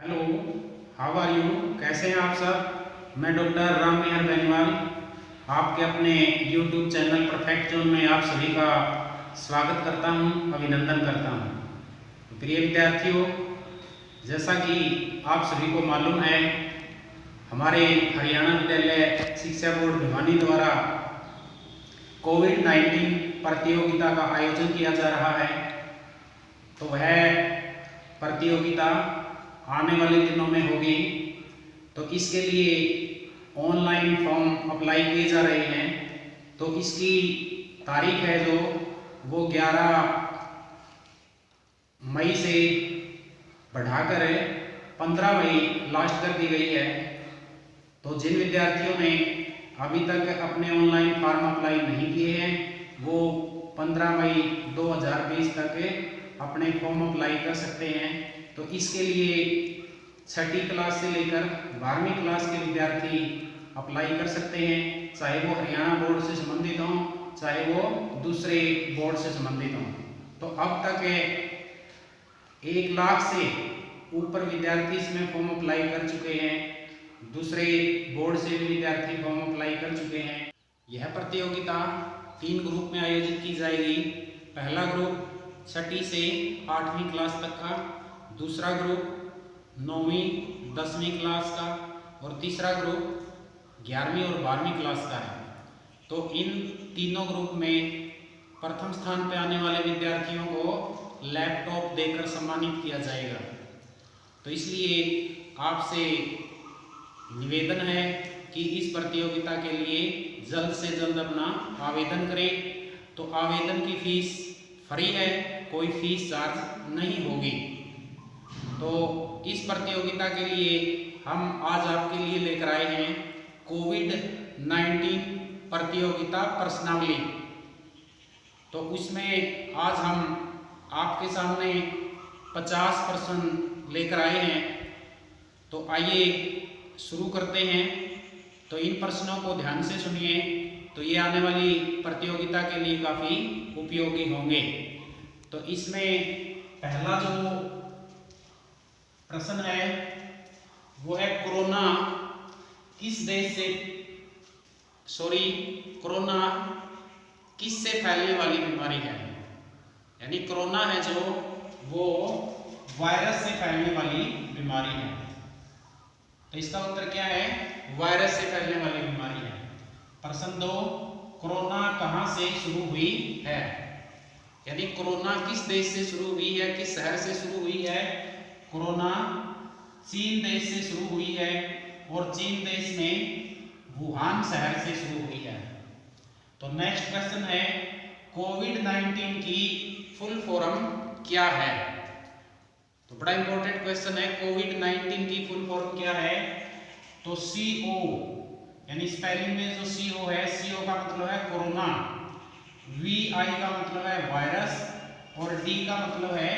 Hello, how are you? कैसे हैं आप सब? मैं डॉक्टर राम विहार बेनीवाल आपके अपने यूट्यूब चैनल परफेक्ट जोन में आप सभी का स्वागत करता हूं, अभिनंदन करता हूं। प्रिय विद्यार्थियों, जैसा कि आप सभी को मालूम है, हमारे हरियाणा विद्यालय शिक्षा बोर्ड भिवानी द्वारा कोविड-19 प्रतियोगिता का आयोजन किया जा रहा है। तो वह प्रतियोगिता आने वाले दिनों में होगी। तो इसके लिए ऑनलाइन फॉर्म अप्लाई किए जा रहे हैं। तो इसकी तारीख है जो वो 11 मई से बढ़ाकर 15 मई लास्ट कर दी गई है। तो जिन विद्यार्थियों ने अभी तक अपने ऑनलाइन फॉर्म अप्लाई नहीं किए हैं, वो 15 मई 2020 तक अपने फॉर्म अप्लाई कर सकते हैं। तो इसके लिए 6ठी क्लास से लेकर 12वीं क्लास के विद्यार्थी अप्लाई कर सकते हैं, चाहे वो हरियाणा बोर्ड से संबंधित हों, चाहे वो दूसरे बोर्ड से संबंधित हों। तो अब तक 1 लाख से ऊपर विद्यार्थी इसमें फॉर्म अप्लाई कर चुके हैं। दूसरे बोर्ड से भी विद्यार्थी फॉर्म अप्लाई कर चुके हैं। यह प्रतियोगिता 3 ग्रुप में आयोजित की जाएगी। पहला ग्रुप 6ठी से 8वीं क्लास तक का, दूसरा ग्रुप 9वीं 10वीं क्लास का और तीसरा ग्रुप 11वीं और 12वीं क्लास का है। तो इन तीनों ग्रुप में प्रथम स्थान पर आने वाले विद्यार्थियों को लैपटॉप देकर सम्मानित किया जाएगा। तो इसलिए आपसे निवेदन है कि इस प्रतियोगिता के लिए जल्द से जल्द अपना आवेदन करें। तो आवेदन की फीस फ्री है, कोई फीस चार्ज नहीं होगी। तो इस प्रतियोगिता के लिए हम आज आपके लिए लेकर आए हैं कोविड-19 प्रतियोगिता प्रश्नावली। तो उसमें आज हम आपके सामने 50 प्रश्न लेकर आए हैं। तो आइए शुरू करते हैं। तो इन प्रश्नों को ध्यान से सुनिए, तो ये आने वाली प्रतियोगिता के लिए काफ़ी उपयोगी होंगे। तो इसमें पहला जो प्रश्न है वो है कोरोना किससे फैलने वाली बीमारी है। यानी कोरोना है जो वो वायरस से फैलने वाली बीमारी है। तो इसका उत्तर क्या है? वायरस से फैलने वाली बीमारी है। प्रश्न 2, कोरोना कहां से शुरू हुई है। यानी कोरोना किस देश से शुरू हुई है, किस शहर से शुरू हुई है। कोरोना चीन देश से शुरू हुई है और चीन देश में वुहान शहर से शुरू हुई है। तो नेक्स्ट क्वेश्चन है कोविड-19 की फुल फॉर्म क्या है। तो बड़ा इंपॉर्टेंट क्वेश्चन है, कोविड-19 की फुल फॉर्म क्या है। तो CO यानी स्पेलिंग में जो CO है, CO का मतलब है कोरोना, VI का मतलब है वायरस और D का मतलब है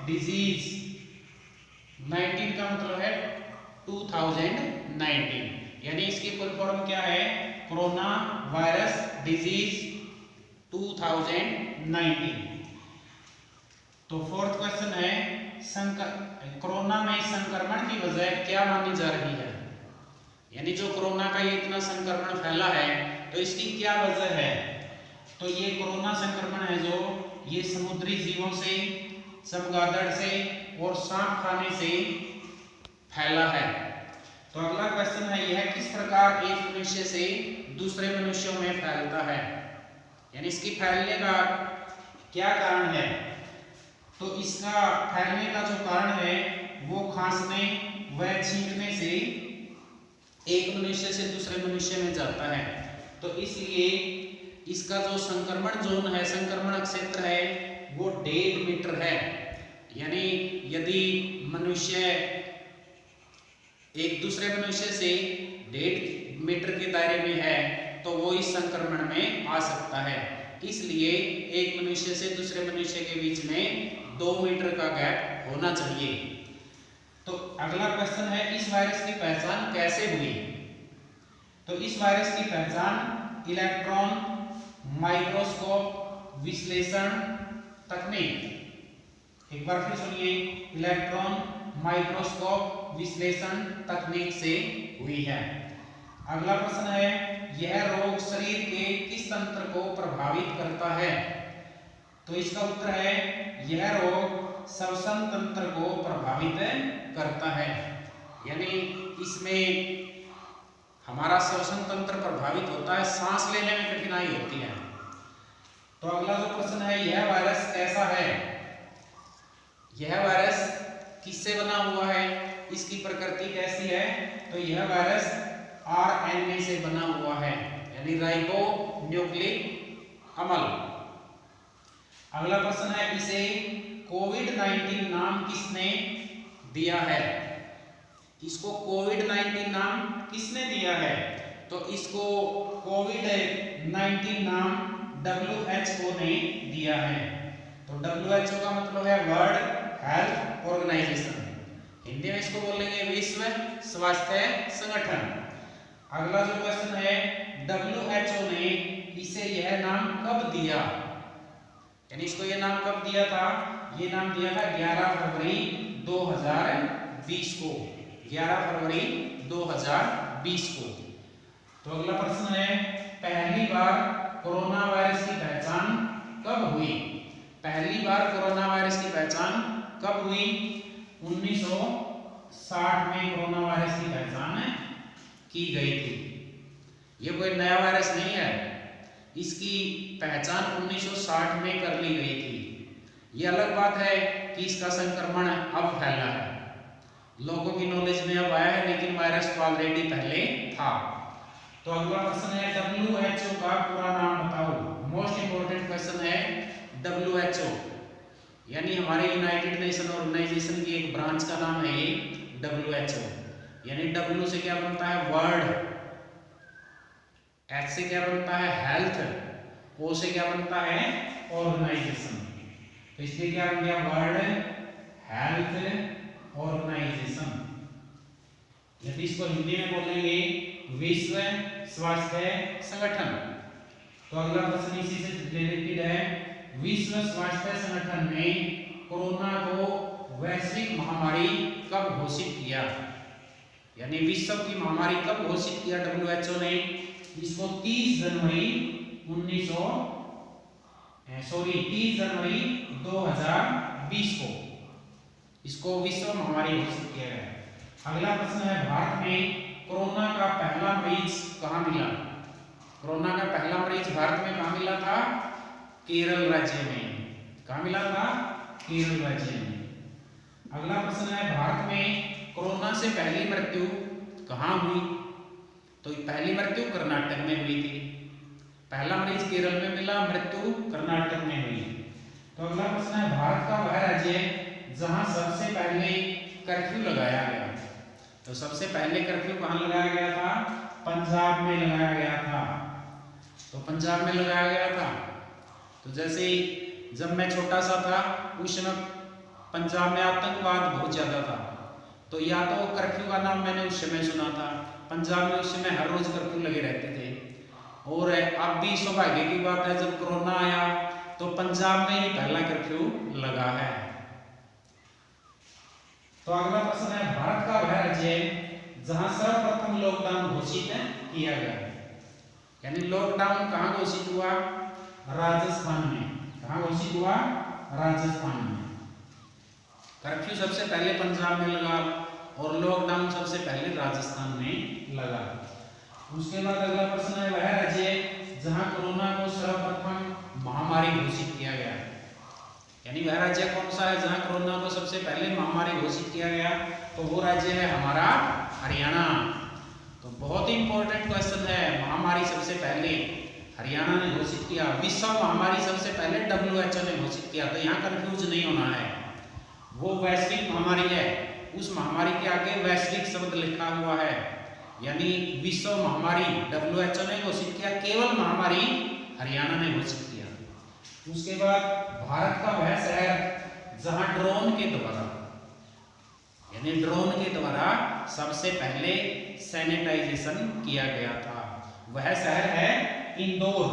डिजीज, 19 का मतलब है 2019। यानी इसकी फुल फॉर्म क्या है? Corona virus disease 2019। तो फोर्थ क्वेश्चन है कोरोना में संक्रमण की वजह क्या मानी जा रही है। यानी जो कोरोना का ये इतना संक्रमण फैला है, तो इसकी क्या वजह है। तो ये कोरोना संक्रमण है जो ये समुद्री जीवों से, चमगादड़ से और सांप खाने से फैला है। तो अगला क्वेश्चन है यह किस प्रकार एक मनुष्य से दूसरे मनुष्यों में फैलता है। यानी इसकी फैलने का क्या कारण है। तो इसका फैलने का जो कारण है वो खांसने व छींकने से एक मनुष्य से दूसरे मनुष्य में जाता है। तो इसलिए इसका जो संक्रमण जोन है, संक्रमण क्षेत्र है, वो 1.5 मीटर है। यानी यदि मनुष्य एक दूसरे मनुष्य से 1.5 मीटर के दायरे में है तो वो इस संक्रमण में आ सकता है। इसलिए एक मनुष्य से दूसरे मनुष्य के बीच में 2 मीटर का गैप होना चाहिए। तो अगला क्वेश्चन है इस वायरस की पहचान कैसे हुई। तो इस वायरस की पहचान इलेक्ट्रॉन माइक्रोस्कोप विश्लेषण तकनीक, एक बार फिर सुनिए, इलेक्ट्रॉन माइक्रोस्कोप विश्लेषण तकनीक से हुई है। अगला प्रश्न है, यह रोग शरीर के किस तंत्र को प्रभावित करता है? तो इसका उत्तर है, यह रोग श्वसन तंत्र को प्रभावित करता है। यानी इसमें हमारा श्वसन तंत्र प्रभावित होता है, सांस लेने में कठिनाई होती है। तो अगला जो प्रश्न है, यह वायरस कैसा है? यह वायरस किससे बना हुआ है? इसकी प्रकृति कैसी है? तो यह वायरस आरएनए से बना हुआ है, यानी राइबो न्यूक्लिक अम्ल। अगला प्रश्न है, इसे कोविड-19 नाम किसने दिया है? इसको कोविड-19 नाम किसने दिया है? तो इसको कोविड-19 नाम WHO ने दिया है। तो WHO का मतलब है वर्ल्ड हेल्थ ऑर्गेनाइजेशन, हिंदी में इसको बोलेंगे विश्व स्वास्थ्य संगठन। अगला जो क्वेश्चन है, WHO ने इसे यह नाम कब दिया? यानी इसको यह नाम कब दिया था? ये नाम दिया था 11 फरवरी 2020 को, 11 फरवरी 2020 को। तो अगला प्रश्न है, पहली बार कोरोना वायरस की पहचान कब हुई? पहली बार कोरोना वायरस की पहचान कब हुई? 1960 में कोरोना वायरस की पहचान की गई थी। ये कोई नया वायरस नहीं है, इसकी पहचान 1960 में कर ली गई थी। ये अलग बात है कि इसका संक्रमण अब फैला है, लोगों की नॉलेज में अब आया है, लेकिन वायरस तो ऑलरेडी पहले था। तो अगला प्रश्न है, WHO का पूरा नाम बताओ। मोस्ट इंपोर्टेंट क्वेश्चन है WHO, यानी हमारे यूनाइटेड नेशन ऑर्गेनाइजेशन की एक ब्रांच का नाम है ये WHO। यानी W से क्या बनता है? वर्ल्ड, H से क्या बनता है? हेल्थ, O से क्या बनता है? ऑर्गेनाइजेशन। तो इसलिए क्या बन गया? World Health Organization. यदि इसको हिंदी में बोलेंगे विश्व स्वास्थ्य संगठन। तो अगला प्रश्न इसी से रिलेटेड है, विश्व स्वास्थ्य संगठन ने कोरोना को वैश्विक महामारी कब घोषित किया? यानी विश्व की महामारी कब घोषित किया WHO ने? इसको 30 जनवरी 2020 को इसको विश्व महामारी घोषित किया गया। अगला प्रश्न है, भारत में कोरोना का पहला मरीज कहाँ मिला? कोरोना का पहला मरीज भारत में कहाँ मिला था? केरल राज्य में। कहाँ मिला था? केरल राज्य में। अगला प्रश्न है, भारत में कोरोना से पहली मृत्यु कहाँ हुई? तो पहली मृत्यु कर्नाटक में हुई थी। पहला मरीज केरल में मिला, मृत्यु कर्नाटक में हुई। तो अगला प्रश्न है, भारत का वह राज्य जहां सबसे पहले कर्फ्यू लगाया गया। तो सबसे पहले कर्फ्यू कहां लगाया गया था? पंजाब में लगाया गया था। तो पंजाब में लगाया गया था। तो जैसे जब मैं छोटा सा था उस समय पंजाब में आतंकवाद बहुत ज्यादा था, तो या तो कर्फ्यू का नाम मैंने उस समय सुना था। पंजाब में उस समय हर रोज कर्फ्यू लगे रहते थे। और अब भी सौभाग्य की बात है, जब कोरोना आया तो पंजाब में ही पहला कर्फ्यू लगा है। तो अगला प्रश्न है, भारत का वह राज्य जहां सर्वप्रथम लॉकडाउन घोषित किया गया। यानी लॉकडाउन कहां घोषित हुआ? राजस्थान में। कहां घोषित हुआ? राजस्थान में। कर्फ्यू सबसे पहले पंजाब में लगा और लॉकडाउन सबसे पहले राजस्थान में लगा। उसके बाद अगला प्रश्न है, वह राज्य जहां कोरोना को सर्वप्रथम महामारी घोषित किया गया। यानी वह राज्य कौन सा है जहां कोरोना को सबसे पहले महामारी घोषित किया गया? तो वो राज्य है हमारा हरियाणा। तो बहुत ही इंपॉर्टेंट क्वेश्चन है, महामारी सबसे पहले हरियाणा ने घोषित किया। विश्व महामारी सबसे पहले WHO ने घोषित किया। तो यहाँ कंफ्यूज नहीं होना है, वो वैश्विक महामारी है, उस महामारी के आगे वैश्विक शब्द लिखा हुआ है। यानी विश्व महामारी WHO ने घोषित किया, केवल महामारी हरियाणा ने घोषित किया। उसके बाद भारत का वह शहर जहां ड्रोन के द्वारा, यानी ड्रोन के द्वारा सबसे पहले सैनिटाइजेशन किया गया था, वह शहर है इंदौर।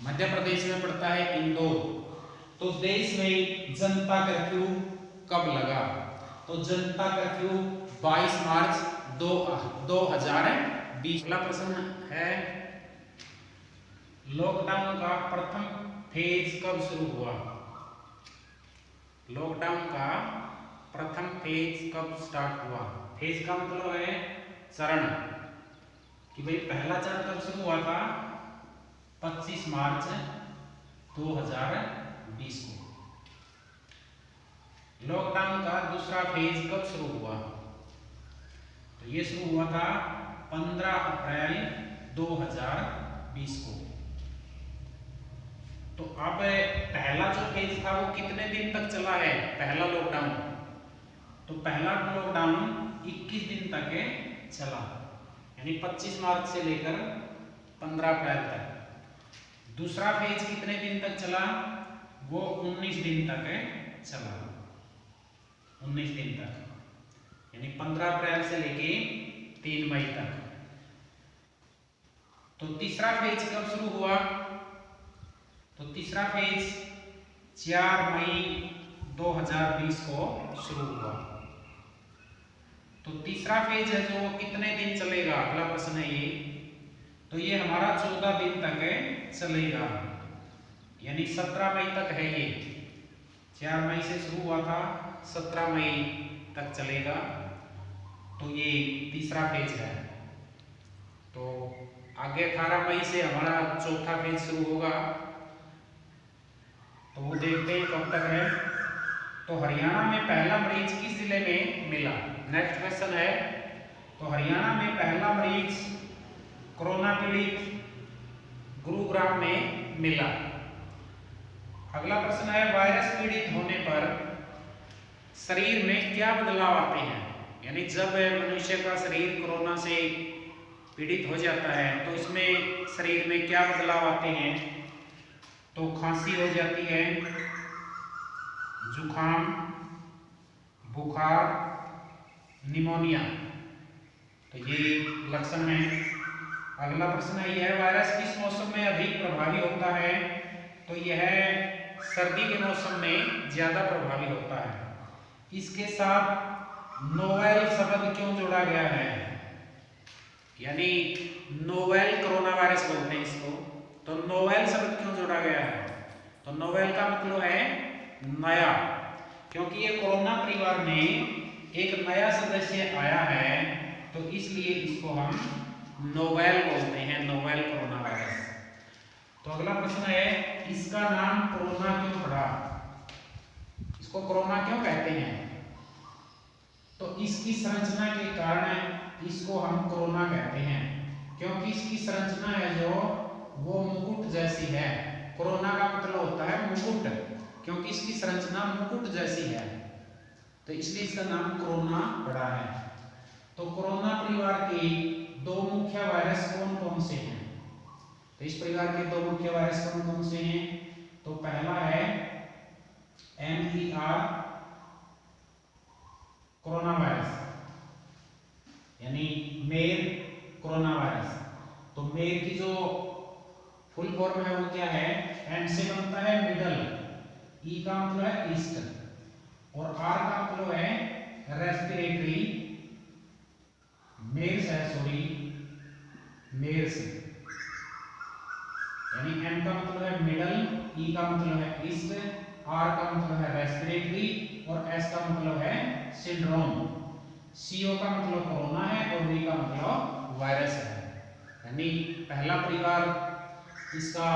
मध्य प्रदेश में पड़ता है इंदौर। तो देश में जनता कर्फ्यू कब लगा? तो जनता कर्फ्यू 22 मार्च 2020। अगला प्रश्न है, लॉकडाउन का प्रथम फेज कब शुरू हुआ? लॉकडाउन का प्रथम फेज कब स्टार्ट हुआ? फेज का मतलब है चरण, कि भाई पहला चरण कब शुरू हुआ था? 25 मार्च 2020 को। लॉकडाउन का दूसरा फेज कब शुरू हुआ? तो ये शुरू हुआ था 15 अप्रैल 2020 को। तो अब पहला जो फेज था वो कितने दिन तक चला है? पहला लॉकडाउन, तो पहला लॉकडाउन 21 दिन तक चला, यानी 25 मार्च से लेकर 15 अप्रैल तक। दूसरा फेज कितने दिन तक चला? वो 19 दिन तक चला, 19 दिन तक, यानी 15 अप्रैल से लेके 3 मई तक। तो तीसरा फेज कब शुरू हुआ? तो तीसरा फेज 4 मई 2020 को शुरू हुआ। तो तीसरा फेज है जो कितने दिन चलेगा? अगला प्रश्न है ये। तो ये हमारा 14 दिन तक चलेगा, यानी 17 मई तक है ये। 4 मई से शुरू हुआ था, 17 मई तक चलेगा। तो ये तीसरा फेज है। तो आगे 18 मई से हमारा चौथा फेज शुरू होगा, तो वो देखते हैं कब तक है। तो हरियाणा में पहला मरीज किस जिले में मिला? नेक्स्ट क्वेश्चन है, तो हरियाणा में पहला मरीज कोरोना पीड़ित गुरुग्राम में मिला। अगला प्रश्न है, वायरस पीड़ित होने पर शरीर में क्या बदलाव आते हैं? यानी जब मनुष्य का शरीर कोरोना से पीड़ित हो जाता है तो इसमें शरीर में क्या बदलाव आते हैं? तो खांसी हो जाती है, जुखाम, बुखार, निमोनिया, तो ये लक्षण है। अगला प्रश्न है, यह वायरस किस मौसम में अधिक प्रभावी होता है? तो यह सर्दी के मौसम में ज्यादा प्रभावी होता है। इसके साथ नोवेल शब्द क्यों जोड़ा गया है? यानी नोवेल कोरोना वायरस बोलते हैं इसको, तो नोवेल शब्द क्यों जोड़ा गया है? तो नोवेल का मतलब है नया, क्योंकि ये कोरोना परिवार में एक नया सदस्य आया है, तो इसलिए इसको हम नोवेल बोलते हैं, नोवेल कोरोना वायरस। तो अगला प्रश्न है, इसका नाम कोरोना क्यों पड़ा? इसको कोरोना क्यों कहते हैं? तो इसकी संरचना के कारण इसको हम कोरोना कहते हैं, क्योंकि इसकी संरचना है जो वो मुकुट जैसी है। कोरोना का मतलब होता है मुकुट, क्योंकि इसकी संरचना मुकुट जैसी है, तो इसलिए इसका नाम कोरोना पड़ा है। तो कोरोना परिवार के 2 मुख्य वायरस कौन कौन से हैं? तो इस परिवार के 2 मुख्य वायरस कौन कौन से हैं? तो पहला है MER कोरोना वायरस, यानी मेर कोरोना वायरस। तो मेर की जो फुल फॉर्म है वो क्या है? एम से बनता है मिडल, ई का मतलब है ईस्ट, और आर का मतलब है रेस्पिरेटरी मेर्स है, सॉरी मेर्स, यानी एम का मतलब है मिडल, ई का मतलब है ईस्ट, आर का मतलब है रेस्पिरेटरी, और एस का मतलब है सिंड्रोम, सीओ का मतलब कोरोना है, और वी का मतलब वायरस है। यानी पहला परिवार, इसका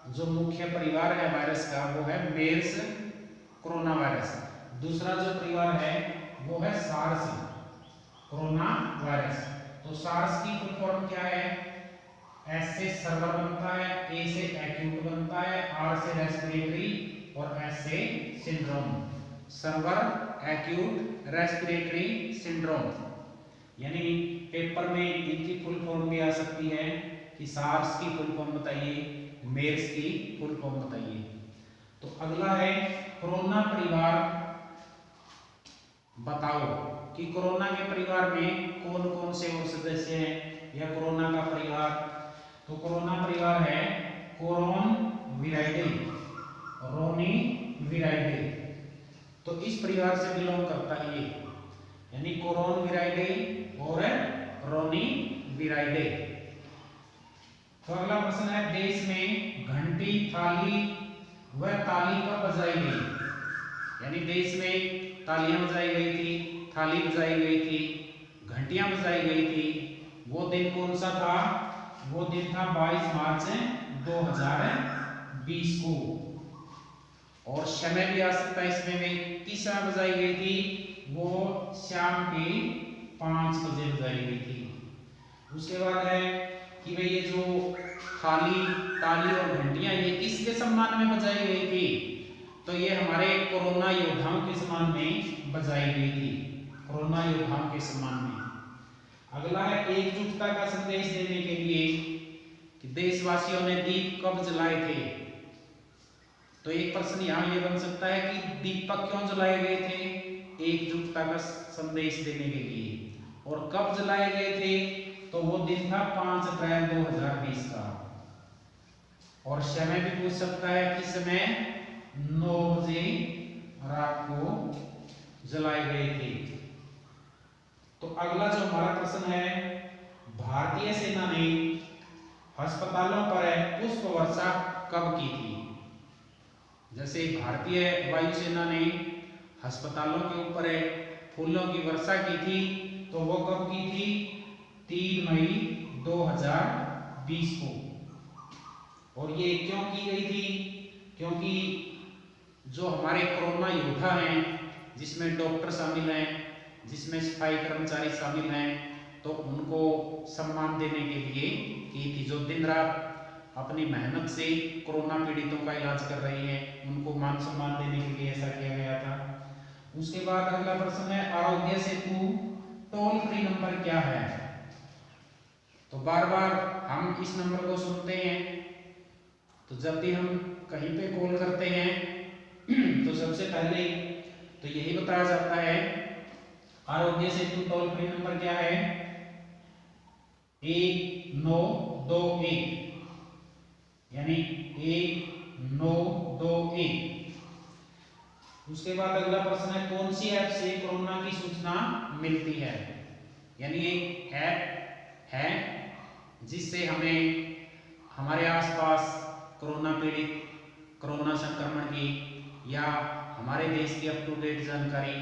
जो मुख्य परिवार है वायरस का वो है मेर्स कोरोना वायरस। दूसरा जो परिवार है वो है सार्स कोरोना वायरस। तो सार्स की फुल फॉर्म क्या है? एस से सर्वर बनता है, ए से एक्यूट बनता है, आर से रेस्पिरेटरी, और एस से syndrome. Server, acute, respiratory, syndrome. यानी पेपर में इनकी फुल फॉर्म भी आ सकती है कि सार्स की फुल फॉर्म बताइए, मेर्स की फुल फॉर्म बताइए। तो अगला है कोरोना परिवार बताओ कि कोरोना के परिवार में कौन कौन से और सदस्य हैं, या कोरोना का परिवार। तो कोरोना परिवार है कोरोन विराइडे, रोनी विराइडे, तो इस परिवार से बिलोंग करता है ये। यानी कोरोन विराइडे और रोनी विराइडे। तो अगला प्रश्न है, देश में घंटी, थाली व ताली कब बजाई गई? यानी देश में तालियां बजाई गई थी, थाली बजाई गई थी, घंटियां बजाई गई थी, वो दिन कौन सा था? वो दिन था 22 मार्च 2020 को। और समय भी आ सकता है इसमें भी, किस समय बजाई गई थी? वो शाम के 5 बजे बजाई गई थी। उसके बाद है कि भाई ये जो थाली, ताली और घंटियां ये किसके सम्मान में बजाई गई थी? तो ये हमारे कोरोना योद्धाओं के सम्मान में बजाई गई थी, कोरोना योद्धाओं के सम्मान में। अगला है, एकजुटता का संदेश देने के लिए कि देशवासियों ने दीप कब जलाए थे? तो एक प्रश्न यहाँ ये बन सकता है कि दीपक क्यों जलाए गए थे? एकजुटता का संदेश देने के लिए। और कब जलाए गए थे? तो वो दिन था 5 अप्रैल 2020 का। और समय भी पूछ सकता है कि समय 9 बजे रात को जलाए गए थे। तो अगला जो हमारा प्रश्न है, भारतीय सेना ने अस्पतालों पर पुष्प वर्षा कब की थी? जैसे भारतीय वायुसेना ने अस्पतालों के ऊपर फूलों की वर्षा की थी, तो वो कब की थी? 3 मई 2020 को। और ये क्यों की गई थी? क्योंकि जो हमारे कोरोना योद्धा हैं, जिसमें डॉक्टर शामिल हैं, जिसमें सफाई कर्मचारी शामिल हैं, तो उनको सम्मान देने के लिए की थी। जो दिन रात अपनी मेहनत से कोरोना पीड़ितों का इलाज कर रही हैं, उनको मान सम्मान देने के लिए ऐसा किया गया था। उसके बाद अगला प्रश्न है, Aarogya Setu toll free number क्या है? तो बार बार हम इस नंबर को सुनते हैं, तो जब भी हम कहीं पे कॉल करते हैं तो सबसे पहले तो यही बताया जाता है, Aarogya Setu toll free number क्या है? 1921, यानी 1921। उसके बाद अगला प्रश्न है, कौन सी ऐप से कोरोना की सूचना मिलती है? यानी एक ऐप है जिससे हमें हमारे आसपास कोरोना पीड़ित, कोरोना संक्रमण की या हमारे देश की अप टू डेट जानकारी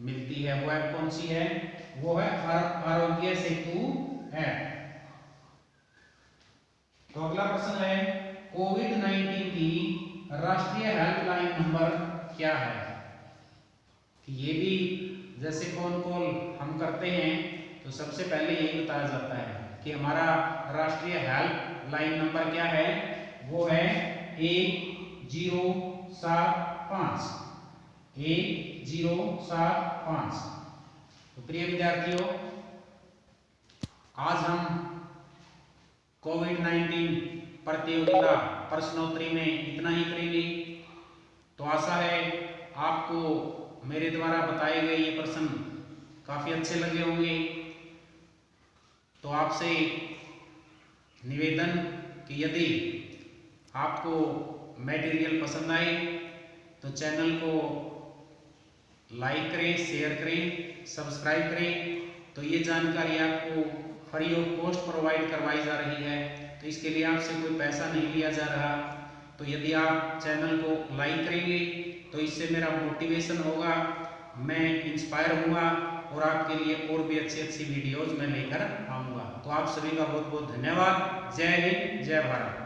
मिलती है। वो ऐप कौन सी है? वो है आरोग्य सेतु ऐप। तो अगला प्रश्न है, कोविड-19 की राष्ट्रीय हेल्पलाइन नंबर क्या है? ये भी जैसे फोन कॉल हम करते हैं तो सबसे पहले यही बताया जाता है कि हमारा राष्ट्रीय हेल्पलाइन नंबर क्या है? वो है 1075, 1075। तो प्रिय विद्यार्थियों, आज हम कोविड-19 प्रतियोगिता प्रश्नोत्तरी में इतना ही करेंगे। तो आशा है आपको मेरे द्वारा बताए गए ये प्रश्न काफी अच्छे लगे होंगे। तो आपसे निवेदन कि यदि आपको मटेरियल पसंद आए तो चैनल को लाइक करें, शेयर करें, सब्सक्राइब करें। तो ये जानकारी आपको फ्री ऑफ कॉस्ट प्रोवाइड करवाई जा रही है, तो इसके लिए आपसे कोई पैसा नहीं लिया जा रहा। तो यदि आप चैनल को लाइक करेंगे तो इससे मेरा मोटिवेशन होगा, मैं इंस्पायर होऊंगा और आपके लिए और भी अच्छी अच्छी वीडियोज मैं लेकर आऊँगा। तो आप सभी का बहुत बहुत धन्यवाद। जय हिंद, जय भारत।